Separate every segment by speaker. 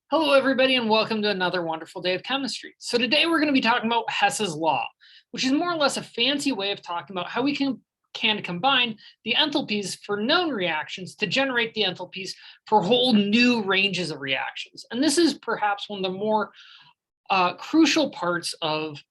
Speaker 1: Hello, everybody, and welcome to another wonderful day of chemistry. So today we're going to be talking about Hess's law, which is more or less a fancy way of talking about how we can combine the enthalpies for known reactions to generate the enthalpies for whole new ranges of reactions. And this is perhaps one of the more crucial parts of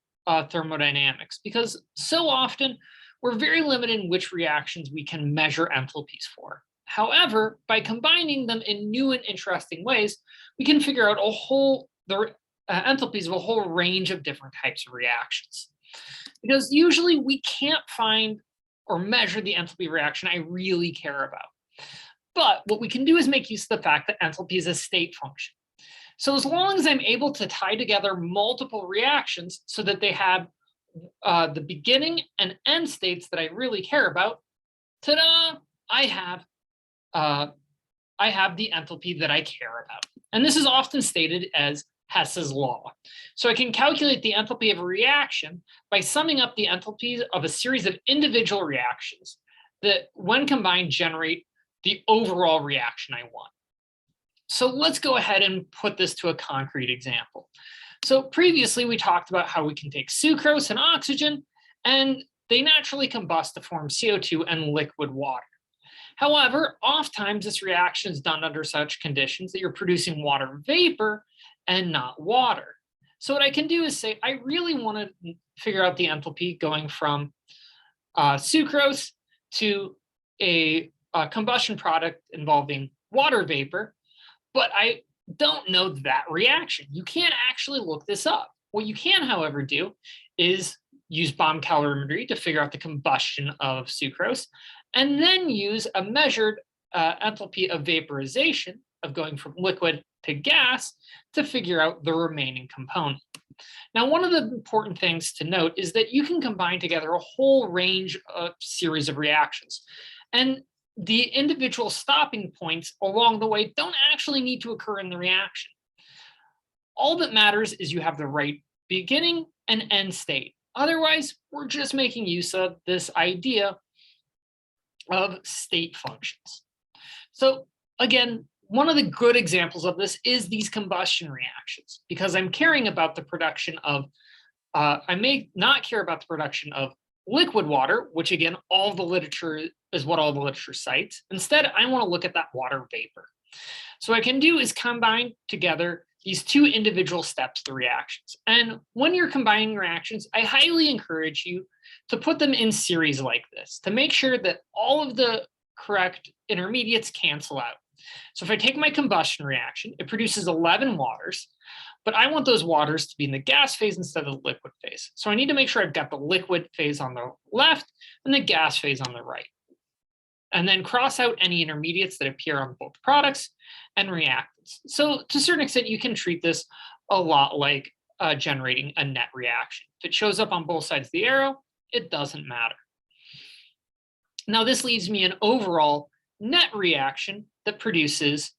Speaker 1: thermodynamics, because so often we're very limited in which reactions we can measure enthalpies for. However, by combining them in new and interesting ways, we can figure out the enthalpies of a whole range of different types of reactions. Because usually we can't find or measure the enthalpy reaction I really care about. But what we can do is make use of the fact that enthalpy is a state function. So as long as I'm able to tie together multiple reactions so that they have the beginning and end states that I really care about, ta-da, I have the enthalpy that I care about. And this is often stated as Hess's law. So I can calculate the enthalpy of a reaction by summing up the enthalpies of a series of individual reactions that, when combined, generate the overall reaction I want. So let's go ahead and put this to a concrete example. So previously we talked about how we can take sucrose and oxygen, and they naturally combust to form CO2 and liquid water. However, oftentimes this reaction is done under such conditions that you're producing water vapor and not water. So what I can do is say, I really want to figure out the enthalpy going from sucrose to a combustion product involving water vapor, but I don't know that reaction. You can't actually look this up. What you can, however, do is use bomb calorimetry to figure out the combustion of sucrose, and then use a measured enthalpy of vaporization, of going from liquid to gas, to figure out the remaining component. Now, one of the important things to note is that you can combine together a whole range of series of reactions. And the individual stopping points along the way don't actually need to occur in the reaction. All that matters is you have the right beginning and end state. Otherwise, we're just making use of this idea of state functions. So again, one of the good examples of this is these combustion reactions, because I'm caring about the production of, I may not care about the production of liquid water, which again, all the literature is what all the literature cites. Instead, I want to look at that water vapor. So what I can do is combine together these two individual steps to reactions. And when you're combining reactions, I highly encourage you to put them in series like this to make sure that all of the correct intermediates cancel out. So if I take my combustion reaction, it produces 11 waters, but I want those waters to be in the gas phase instead of the liquid phase. So I need to make sure I've got the liquid phase on the left and the gas phase on the right. And then cross out any intermediates that appear on both products and reactants. So to a certain extent, you can treat this a lot like generating a net reaction. If it shows up on both sides of the arrow, it doesn't matter. Now this leaves me an overall net reaction that produces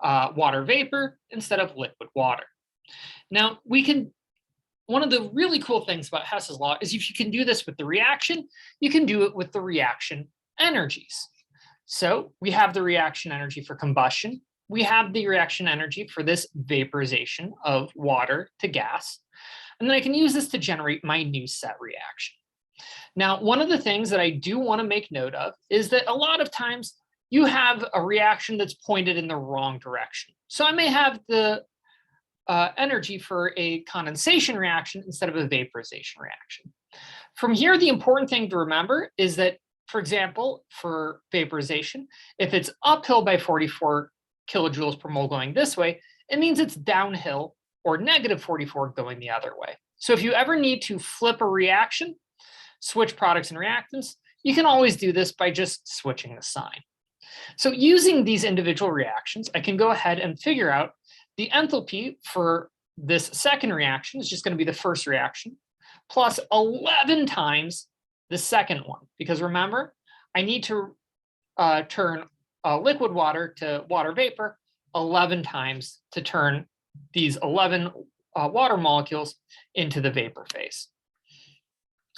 Speaker 1: water vapor instead of liquid water. Now one of the really cool things about Hess's law is if you can do this with the reaction, you can do it with the reaction energies. So we have the reaction energy for combustion. We have the reaction energy for this vaporization of water to gas. And then I can use this to generate my new set reaction. Now, one of the things that I do want to make note of is that a lot of times you have a reaction that's pointed in the wrong direction. So I may have the energy for a condensation reaction instead of a vaporization reaction. From here, the important thing to remember is that, for example, for vaporization, if it's uphill by 44 kilojoules per mole going this way, it means it's downhill or negative 44 going the other way. So if you ever need to flip a reaction, switch products and reactants, you can always do this by just switching the sign. So using these individual reactions, I can go ahead and figure out the enthalpy for this second reaction is just going to be the first reaction plus 11 times the second one, because remember, I need to turn liquid water to water vapor 11 times to turn these 11 water molecules into the vapor phase.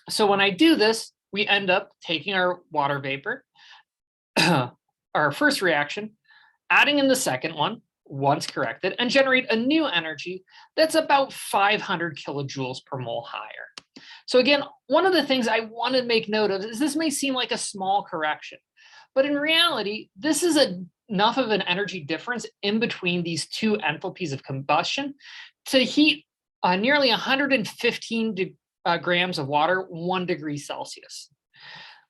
Speaker 1: So when I do this, we end up taking our water vapor, our first reaction, adding in the second one, once corrected and generate a new energy that's about 500 kilojoules per mole higher. So again, one of the things I want to make note of is this may seem like a small correction, but in reality, this is enough of an energy difference in between these two enthalpies of combustion to heat nearly 115 grams of water 1 degree Celsius,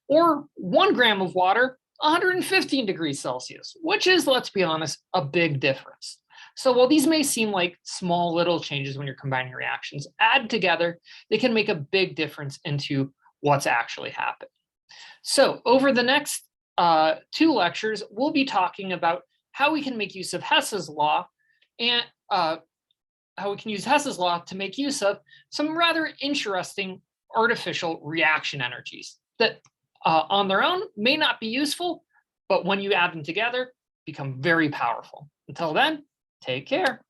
Speaker 1: or 1 gram of water 115 degrees Celsius, which is, let's be honest, a big difference. So while these may seem like small little changes when you're combining reactions, added together, they can make a big difference into what's actually happening. So over the next 2 lectures, we'll be talking about how we can make use of Hess's law and how we can use Hess's law to make use of some rather interesting artificial reaction energies that on their own may not be useful, but when you add them together, become very powerful. Until then, take care.